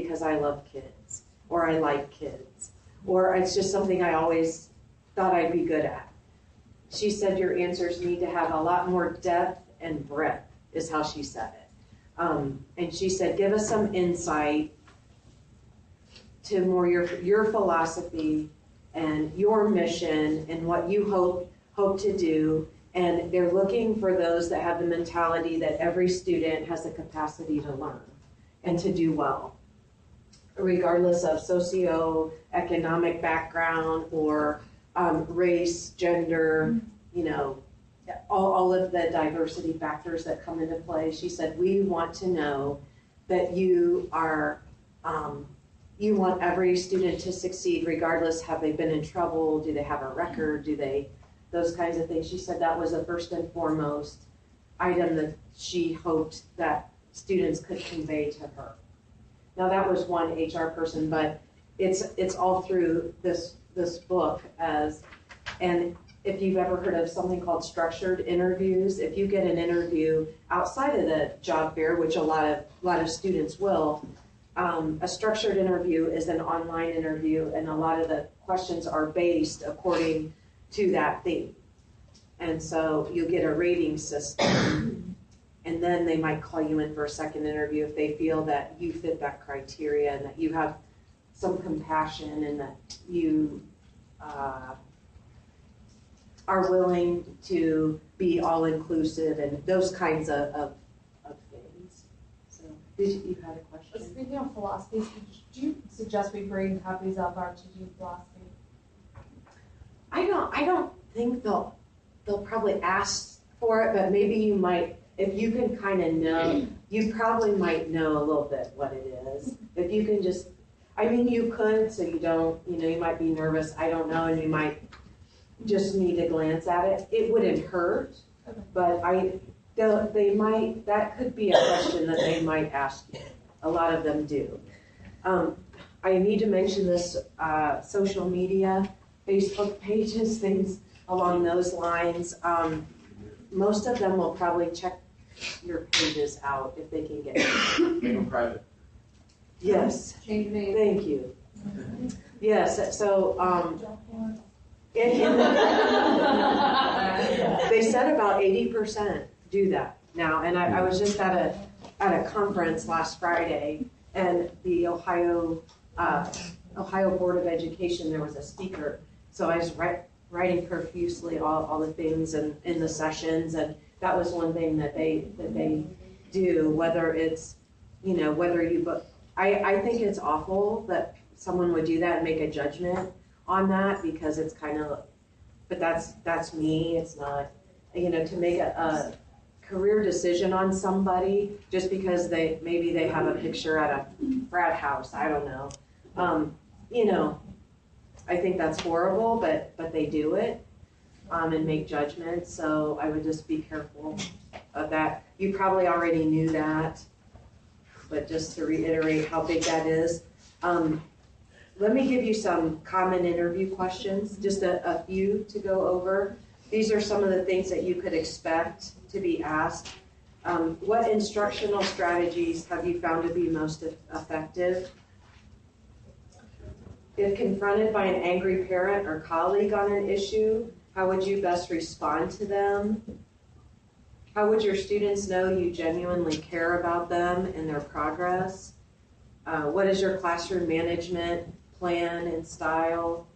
because I love kids, or I like kids, or it's just something I always thought I'd be good at. She said your answers need to have a lot more depth and breadth, is how she said it. And she said, give us some insight to more your philosophy and your mission and what you hope to do. And they're looking for those that have the mentality that every student has the capacity to learn and to do well, regardless of socioeconomic background or race, gender, all of the diversity factors that come into play. She said, we want to know that you are, you want every student to succeed regardless, have they been in trouble, do they have a record, those kinds of things. She said that was the first and foremost item that she hoped that students could convey to her. Now that was one HR person, but it's all through this book and if you've ever heard of something called structured interviews, if you get an interview outside of the job fair, which a lot of students will, a structured interview is an online interview, and a lot of the questions are based according to that theme. And so you get a rating system, and then they might call you in for a second interview if they feel that you fit that criteria and that you have some compassion and that you are willing to be all-inclusive and those kinds of things. So, you had a question? Speaking of philosophies, do you suggest we bring copies of our teaching philosophy? I don't think they'll probably ask for it, but maybe you might, if you can kind of know, you probably might know a little bit what it is. If you can just, I mean, you could, so you don't, you might be nervous, I don't know, and you might just need to glance at it. It wouldn't hurt, Okay. but they might, that could be a question that they might ask you. A lot of them do. I need to mention this social media, Facebook pages, things along those lines. Most of them will probably check your pages out if they can get it. Private. Yes. Change name. Thank you. Yes, so they said about 80% do that now, and I was just at a conference last Friday, and the Ohio Board of Education, there was a speaker, so I was writing profusely all the things and in the sessions, and that was one thing that they do, whether it's, whether you, I think it's awful that someone would do that and make a judgment on that, because it's kind of, but that's me. It's not, to make a career decision on somebody just because maybe they have a picture at a frat house. I don't know. I think that's horrible, but they do it and make judgments. So I would just be careful of that. You probably already knew that, but just to reiterate how big that is. Let me give you some common interview questions, just a few to go over. These are some of the things that you could expect to be asked. What instructional strategies have you found to be most effective? If confronted by an angry parent or colleague on an issue, how would you best respond to them? How would your students know you genuinely care about them and their progress? What is your classroom management plan and style?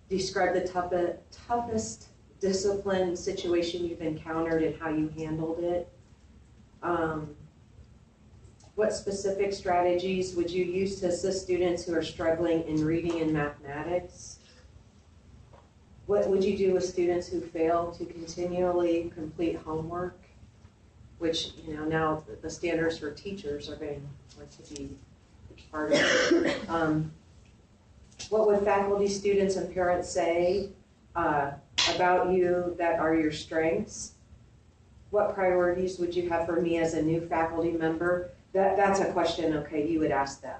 Describe the toughest discipline situation you've encountered and how you handled it. What specific strategies would you use to assist students who are struggling in reading and mathematics? What would you do with students who fail to continually complete homework? Which, now the standards for teachers are going to be part of it. What would faculty, students, and parents say about you that are your strengths? What priorities would you have for me as a new faculty member? That's a question, okay, you would ask them.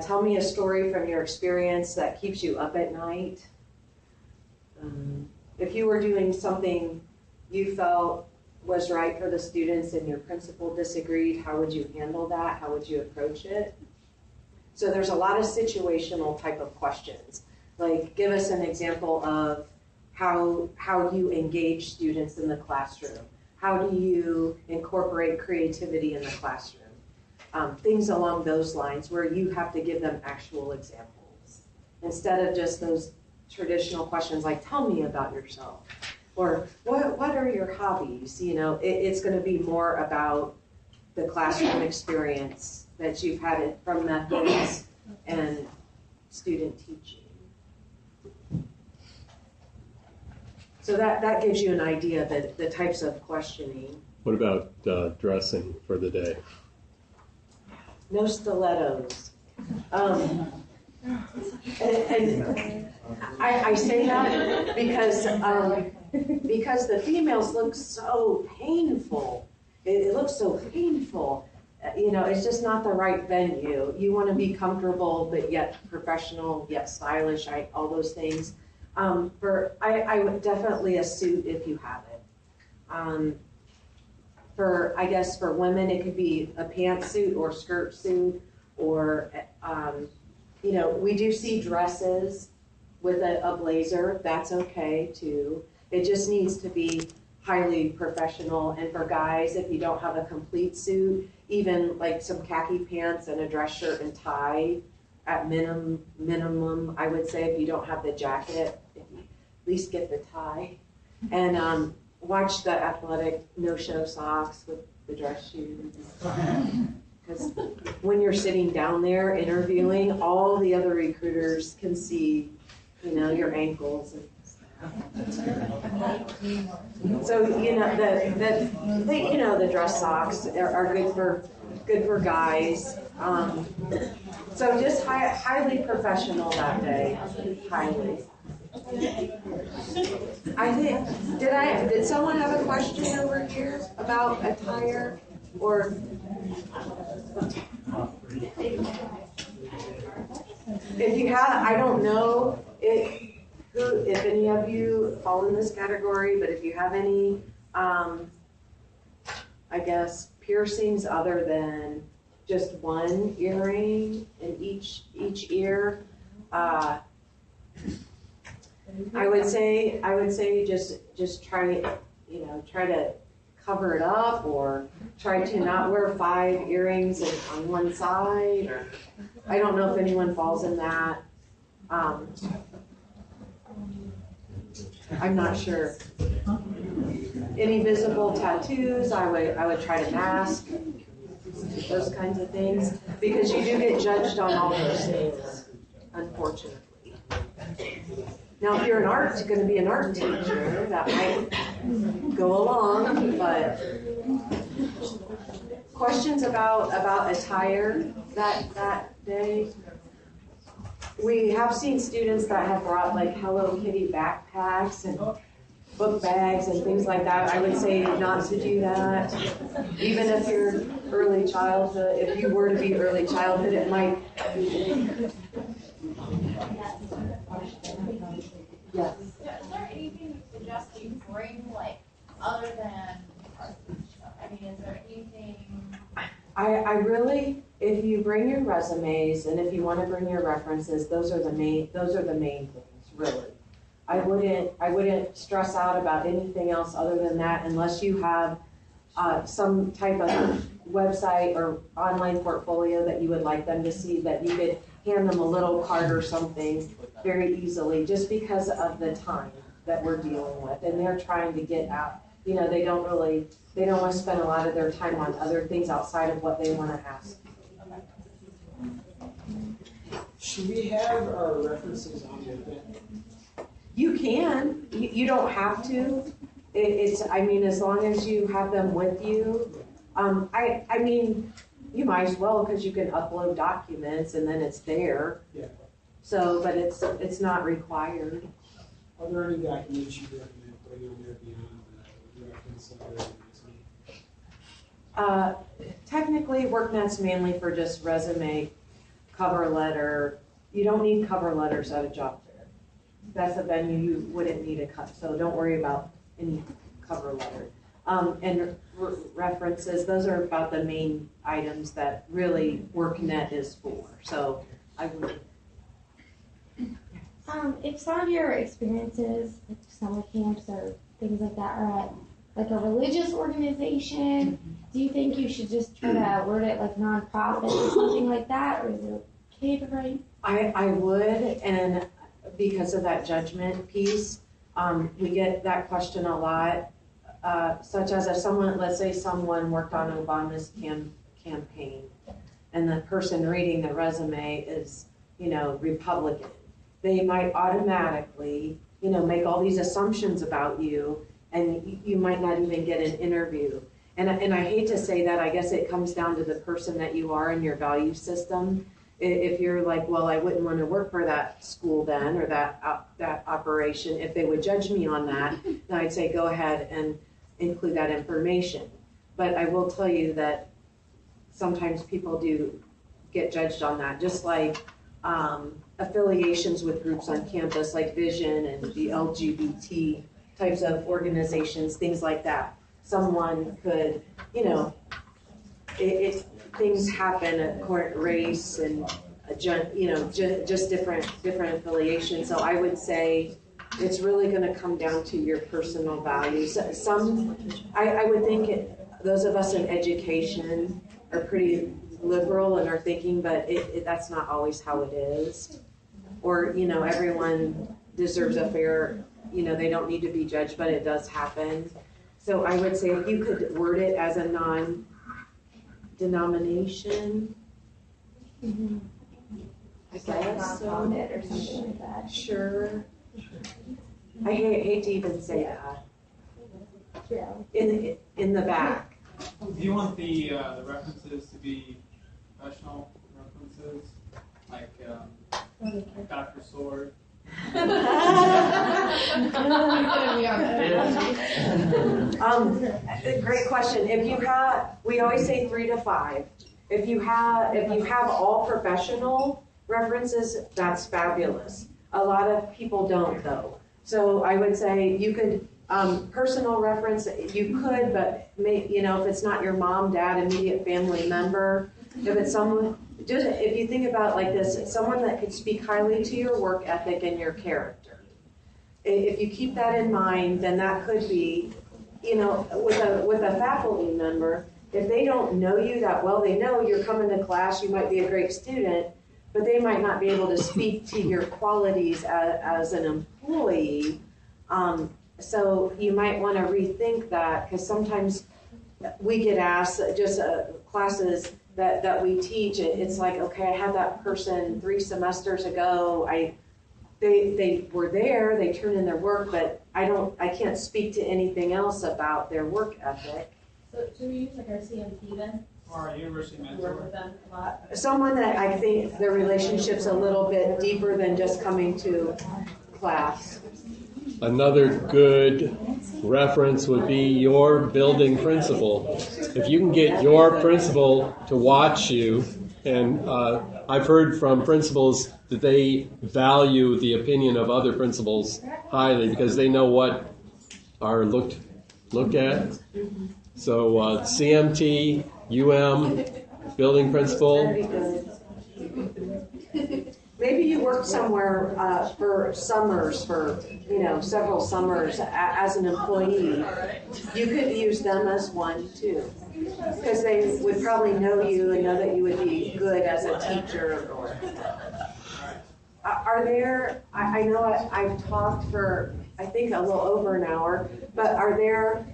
Tell me a story from your experience that keeps you up at night. If you were doing something you felt was right for the students and your principal disagreed, how would you handle that? How would you approach it? So there's a lot of situational type of questions. Like, give us an example of how you engage students in the classroom. How do you incorporate creativity in the classroom? Things along those lines where you have to give them actual examples instead of just those traditional questions like, tell me about yourself, or what are your hobbies? You know, it's going to be more about the classroom experience that you've had it from methods and student teaching. So that gives you an idea of the types of questioning. What about dressing for the day? No stilettos. And I say that because the females look so painful. It looks so painful. You know, it's just not the right venue. You want to be comfortable, but yet professional, yet stylish, all those things. I would definitely a suit if you have it. I guess for women, it could be a pantsuit or skirt suit, or, you know, we do see dresses with a blazer. That's okay too. It just needs to be highly professional. And for guys, if you don't have a complete suit, even like some khaki pants and a dress shirt and tie at minimum, I would say, if you don't have the jacket, at least get the tie. And watch the athletic no-show socks with the dress shoes. Because when you're sitting down there interviewing, all the other recruiters can see, you know, your ankles and so, you know, the dress socks are good for guys. So just highly professional that day, highly. I think, did someone have a question over here about attire or? If you have, I don't know if any of you fall in this category, but if you have any, I guess, piercings other than just one earring in each ear, I would say just try to cover it up, or try to not wear 5 earrings on one side. Or I don't know if anyone falls in that. I'm not sure. Any visible tattoos, I would try to mask those kinds of things, because you do get judged on all those things, unfortunately. Now, if you're going to be an art teacher, that might go along, but questions about attire that day. We have seen students that have brought like Hello Kitty backpacks and book bags and things like that. I would say not to do that. Even if you're early childhood, if you were to be early childhood, it might. Yes. Is there anything you suggest you bring, like, other than art stuff? I mean, is there anything? I really, if you bring your resumes and if you want to bring your references, those are the main things, really. I wouldn't stress out about anything else other than that, unless you have some type of website or online portfolio that you would like them to see, that you could hand them a little card or something very easily, just because of the time that we're dealing with, and they're trying to get out. You know, they don't want to spend a lot of their time on other things outside of what they want to ask. Should we have our references on the event? You can. You don't have to. I mean, as long as you have them with you. I mean, you might as well, because you can upload documents and then it's there. Yeah. So, but it's not required. Are there any documents you recommend putting on there beyond the reference of the resume? Technically, WorkNet's mainly for just resume, cover letter. You don't need cover letters at a job fair. That's a venue you wouldn't need a cut, so don't worry about any cover letter. and references. Those are about the main items that really WorkNet is for. So I would. If some of your experiences, like summer camps or things like that, are at like a religious organization, do you think you should just try to word it like nonprofit or something like that, or is it okay to write? I would, and because of that judgment piece, we get that question a lot, such as if someone, let's say someone worked on Obama's campaign, and the person reading the resume is, Republican. They might automatically, make all these assumptions about you, and you might not even get an interview. And I hate to say that, I guess it comes down to the person that you are and your value system. If you're like, well, I wouldn't want to work for that school then, or that operation, if they would judge me on that, then I'd say go ahead and include that information. But I will tell you that sometimes people do get judged on that, just like affiliations with groups on campus like Vision and the LGBT types of organizations, things like that. Someone could, things happen at court, race and just different affiliations. So I would say it's really going to come down to your personal values. I would think those of us in education are pretty liberal in our thinking, but that's not always how it is. Or everyone deserves a fair. They don't need to be judged, but it does happen. So I would say if you could word it as a non-denomination, I Just like guess so. nonprofit or something like that. Sure. I hate to even say that. Yeah. In the back. Do you want the references to be professional references, like Dr. Sword? Great question. We always say 3 to 5. If you have all professional references, that's fabulous. A lot of people don't though. So I would say you could, personal reference, you could, but if it's not your mom, dad, immediate family member, if it's someone, just if you think about it like this, someone that could speak highly to your work ethic and your character. If you keep that in mind, then that could be, with a faculty member, if they don't know you that well, they know you're coming to class, you might be a great student, but they might not be able to speak to your qualities as an employee. So you might want to rethink that, because sometimes we get asked, just classes that we teach, it's like, okay, I had that person 3 semesters ago, they were there, they turned in their work, but I can't speak to anything else about their work ethic. So do we use like our CMT then? Or a university Work mentor? with them a lot? Someone that I think their relationship's a little bit deeper than just coming to class. Another good reference would be your building principal. If you can get your principal to watch you, and I've heard from principals that they value the opinion of other principals highly because they know what are looked at. So CMT, building principal. Very good. Maybe you worked somewhere for summers, for several summers as an employee. You could use them as one too, because they would probably know you and know that you would be good as a teacher. Or are there? I know I've talked for I think a little over an hour, but are there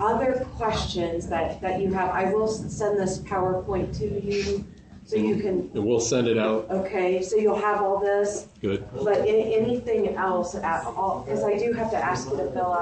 other questions that you have? I will send this PowerPoint to you so you can. And we'll send it out. Okay, so you'll have all this. Good. But anything else at all? Because I do have to ask you to fill out.